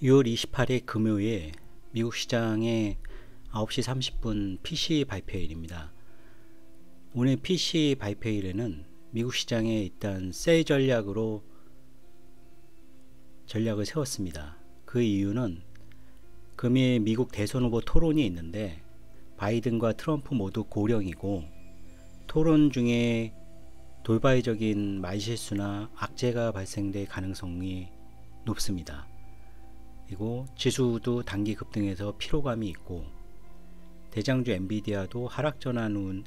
6월 28일 금요일 미국 시장의 9시 30분 PC 발표일입니다. 오늘 PC 발표일에는 미국 시장에 일단 셀 전략을 세웠습니다. 그 이유는 금일 미국 대선 후보 토론이 있는데 바이든과 트럼프 모두 고령이고 토론 중에 돌발적인 말실수나 악재가 발생될 가능성이 높습니다. 그리고 지수도 단기 급등해서 피로감이 있고 대장주 엔비디아도 하락 전환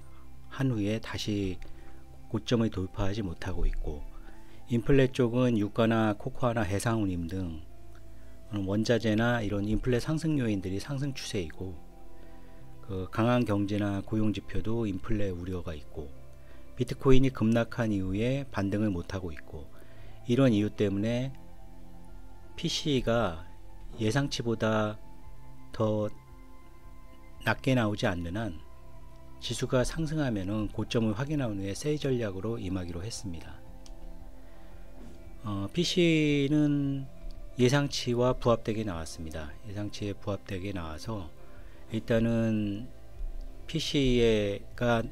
한 후에 다시 고점을 돌파하지 못하고 있고 인플레 쪽은 유가나 코코아나 해상운임 등 원자재나 이런 인플레 상승 요인들이 상승 추세이고 강한 경제나 고용 지표도 인플레 우려가 있고 비트코인이 급락한 이후에 반등을 못하고 있고 이런 이유 때문에 PC가 예상치보다 더 낮게 나오지 않는 한 지수가 상승하면 고점을 확인한 후에 셀 전략으로 임하기로 했습니다. PC는 예상치와 부합되게 나왔습니다. 예상치에 부합되게 나와서 일단은 PC가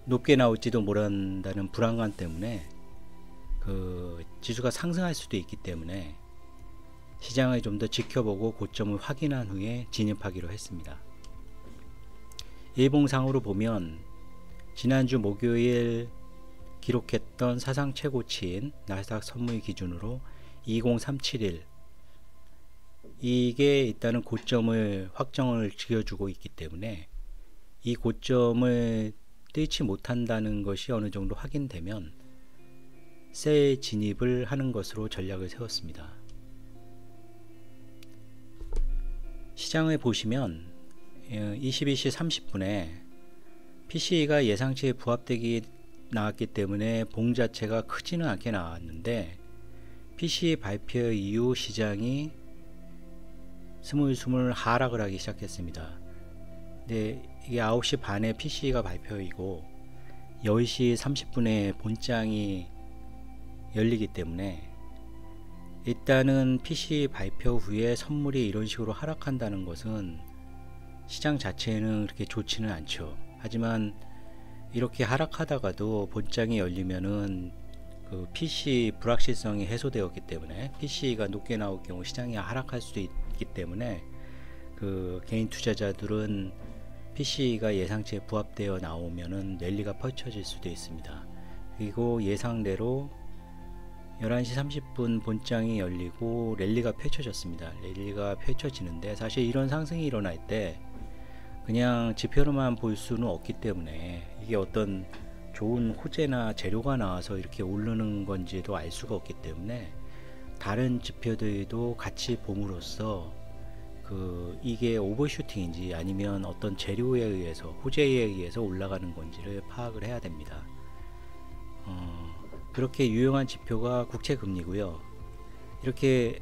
높게 나올지도 모른다는 불안감 때문에 지수가 상승할 수도 있기 때문에 시장을 좀 더 지켜보고 고점을 확인한 후에 진입하기로 했습니다. 일봉상으로 보면 지난주 목요일 기록했던 사상 최고치인 나스닥 선물 기준으로 20371 이게 일단은 고점을 확정을 지어주고 있기 때문에 이 고점을 뚫지 못한다는 것이 어느 정도 확인되면 셀 진입을 하는 것으로 전략을 세웠습니다. 시장을 보시면 22시 30분에 PC가 예상치에 부합되기 나왔기 때문에 봉 자체가 크지는 않게 나왔는데 PC 발표 이후 시장이 스물스물 하락을 하기 시작했습니다. 근데 이게 9시 반에 PC가 발표이고 10시 30분에 본장이 열리기 때문에 일단은 PC 발표 후에 선물이 이런 식으로 하락한다는 것은 시장 자체는 그렇게 좋지는 않죠. 하지만 이렇게 하락하다가도 본장이 열리면은 PC 불확실성이 해소되었기 때문에 PC가 높게 나올 경우 시장이 하락할 수도 있기 때문에 개인 투자자들은 PC가 예상치에 부합되어 나오면은 랠리가 펼쳐질 수도 있습니다. 그리고 예상대로 11시 30분 본장이 열리고 랠리가 펼쳐졌습니다. 랠리가 펼쳐지는데 사실 이런 상승이 일어날 때 그냥 지표로만 볼 수는 없기 때문에 이게 어떤 좋은 호재나 재료가 나와서 이렇게 오르는 건지도 알 수가 없기 때문에 다른 지표들도 같이 봄으로써 이게 오버슈팅인지 아니면 어떤 재료에 의해서 호재에 의해서 올라가는 건지를 파악을 해야 됩니다. 그렇게 유용한 지표가 국채금리고요. 이렇게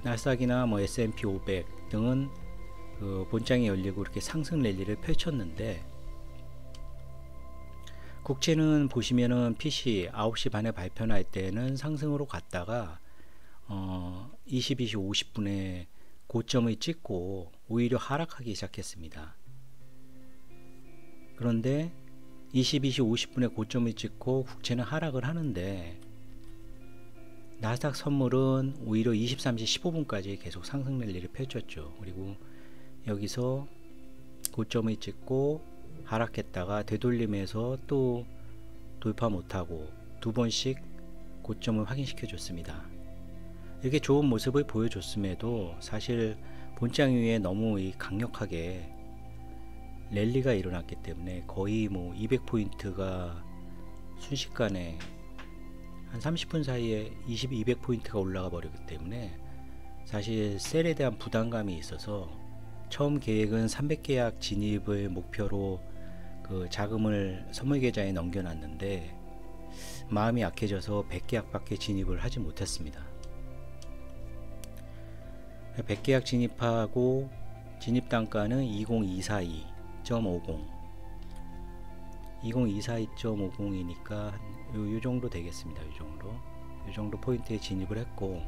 나스닥이나 S&P 500 등은 본장이 열리고 이렇게 상승 랠리를 펼쳤는데 국채는 보시면은 PC 9시 반에 발표할 때는 상승으로 갔다가 22시 50분에 고점을 찍고 오히려 하락하기 시작했습니다. 그런데 22시 50분에 고점을 찍고 국채는 하락을 하는데 나스닥 선물은 오히려 23시 15분까지 계속 상승 랠리를 펼쳤죠. 그리고 여기서 고점을 찍고 하락했다가 되돌림에서 또 돌파 못하고 두 번씩 고점을 확인시켜 줬습니다. 이렇게 좋은 모습을 보여줬음에도 사실 본장 위에 너무 강력하게 랠리가 일어났기 때문에 거의 200포인트가 순식간에 한 30분 사이에 200포인트가 올라가 버리기 때문에 사실 셀에 대한 부담감이 있어서 처음 계획은 300계약 진입을 목표로 자금을 선물 계좌에 넘겨놨는데 마음이 약해져서 100계약밖에 진입을 하지 못했습니다. 100계약 진입하고 진입 단가는 20242.50 20242.50이니까 요 정도 되겠습니다. 요 정도 포인트에 진입을 했고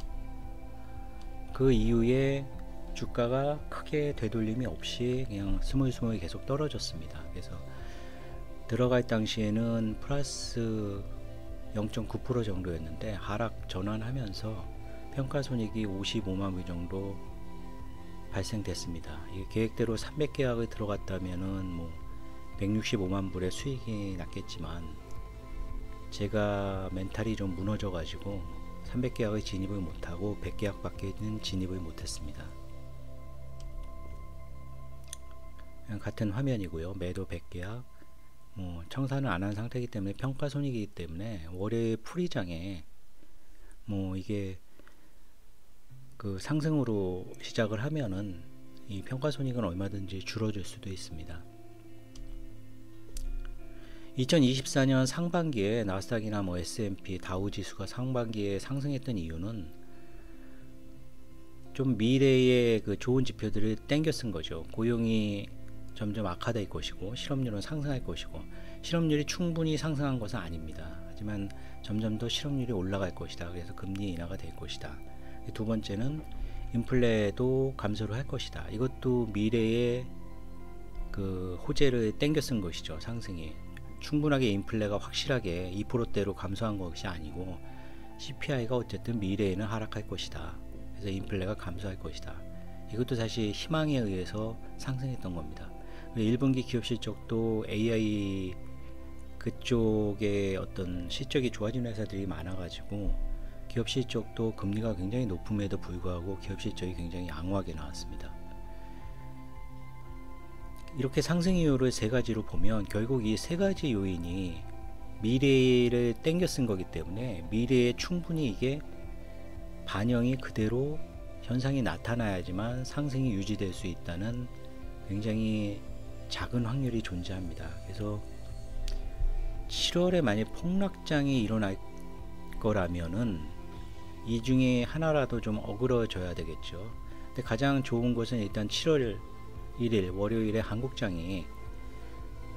그 이후에 주가가 크게 되돌림이 없이 그냥 스물스물 계속 떨어졌습니다. 그래서 들어갈 당시에는 플러스 0.9% 정도였는데 하락 전환하면서 평가손익이 55만 불 정도 발생됐습니다. 이게 계획대로 300계약을 들어갔다면은 뭐 165만 불의 수익이 났겠지만 제가 멘탈이 좀 무너져 가지고 300계약을 진입을 못하고 100계약밖에는 진입을 못했습니다. 같은 화면이고요. 매도 100계약, 청산을 안 한 상태이기 때문에 평가손익이기 때문에 월요일 풀이장에 이게 그 상승으로 시작을 하면은 이 평가손익은 얼마든지 줄어들 수도 있습니다. 2024년 상반기에 나스닥이나 S&P, 다우지수가 상반기에 상승했던 이유는 좀 미래의 그 좋은 지표들을 땡겨 쓴 거죠. 고용이 점점 악화될 것이고 실업률은 상승할 것이고, 실업률이 충분히 상승한 것은 아닙니다. 하지만 점점 더 실업률이 올라갈 것이다. 그래서 금리 인하가 될 것이다. 두 번째는 인플레도 감소를 할 것이다. 이것도 미래의 그 호재를 땡겨 쓴 것이죠. 상승이 충분하게 인플레가 확실하게 2%대로 감소한 것이 아니고 CPI가 어쨌든 미래에는 하락할 것이다. 그래서 인플레가 감소할 것이다. 이것도 사실 희망에 의해서 상승했던 겁니다. 1분기 기업 실적도 AI 그쪽에 어떤 실적이 좋아진 회사들이 많아가지고 기업 실적도 금리가 굉장히 높음에도 불구하고 기업 실적이 굉장히 양호하게 나왔습니다. 이렇게 상승 이유를 세 가지로 보면 결국 이 세 가지 요인이 미래를 땡겨 쓴 거기 때문에 미래에 충분히 이게 반영이 그대로 현상이 나타나야지만 상승이 유지될 수 있다는 굉장히 작은 확률이 존재합니다. 그래서 7월에 만약 폭락장이 일어날 거라면은 이 중에 하나라도 좀 어그러져야 되겠죠. 근데 가장 좋은 것은 일단 7월 1일 월요일에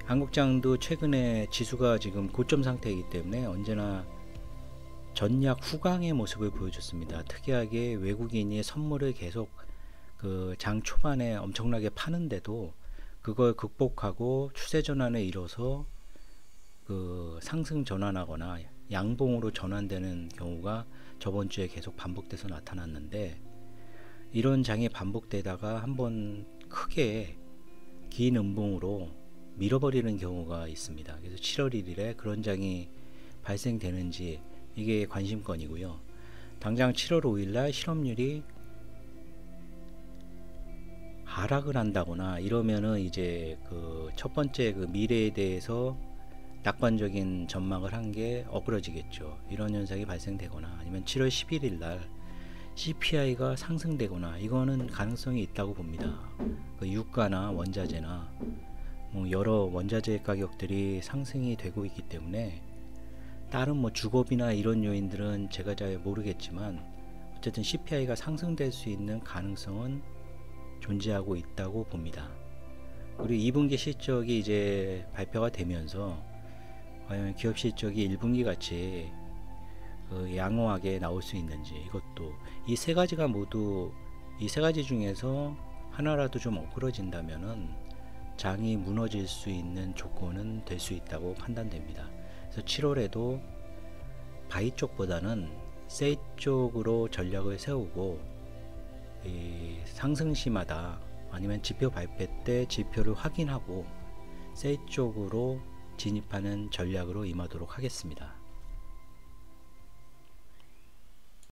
한국장도 최근에 지수가 지금 고점 상태이기 때문에 언제나 전략 후강의 모습을 보여줬습니다. 특이하게 외국인이 선물을 계속 그 장 초반에 엄청나게 파는데도 그걸 극복하고 추세 전환을 이뤄서 그 상승 전환하거나 양봉으로 전환되는 경우가 저번 주에 계속 반복돼서 나타났는데, 이런 장이 반복되다가 한번 크게 긴 음봉으로 밀어버리는 경우가 있습니다. 그래서 7월 1일에 그런 장이 발생되는지 이게 관심권이고요. 당장 7월 5일날 실업률이 하락을 한다거나 이러면은 이제 그 첫 번째 그 미래에 대해서 낙관적인 전망을 한 게 어그러지겠죠. 이런 현상이 발생되거나 아니면 7월 11일 날 CPI가 상승되거나 이거는 가능성이 있다고 봅니다. 그 유가나 원자재나 여러 원자재 가격들이 상승이 되고 있기 때문에 다른 주거비나 이런 요인들은 제가 잘 모르겠지만 어쨌든 CPI가 상승될 수 있는 가능성은 존재하고 있다고 봅니다. 그리고 2분기 실적이 이제 발표가 되면서 과연 기업 실적이 1분기 같이 양호하게 나올 수 있는지, 이것도 이 세 가지가 모두 이 세 가지 중에서 하나라도 좀 어그러진다면은 장이 무너질 수 있는 조건은 될 수 있다고 판단됩니다. 그래서 7월에도 바이 쪽보다는 세이 쪽으로 전략을 세우고 이 상승시마다 아니면 지표 발표 때 지표를 확인하고 세이 쪽으로 진입하는 전략으로 임하도록 하겠습니다.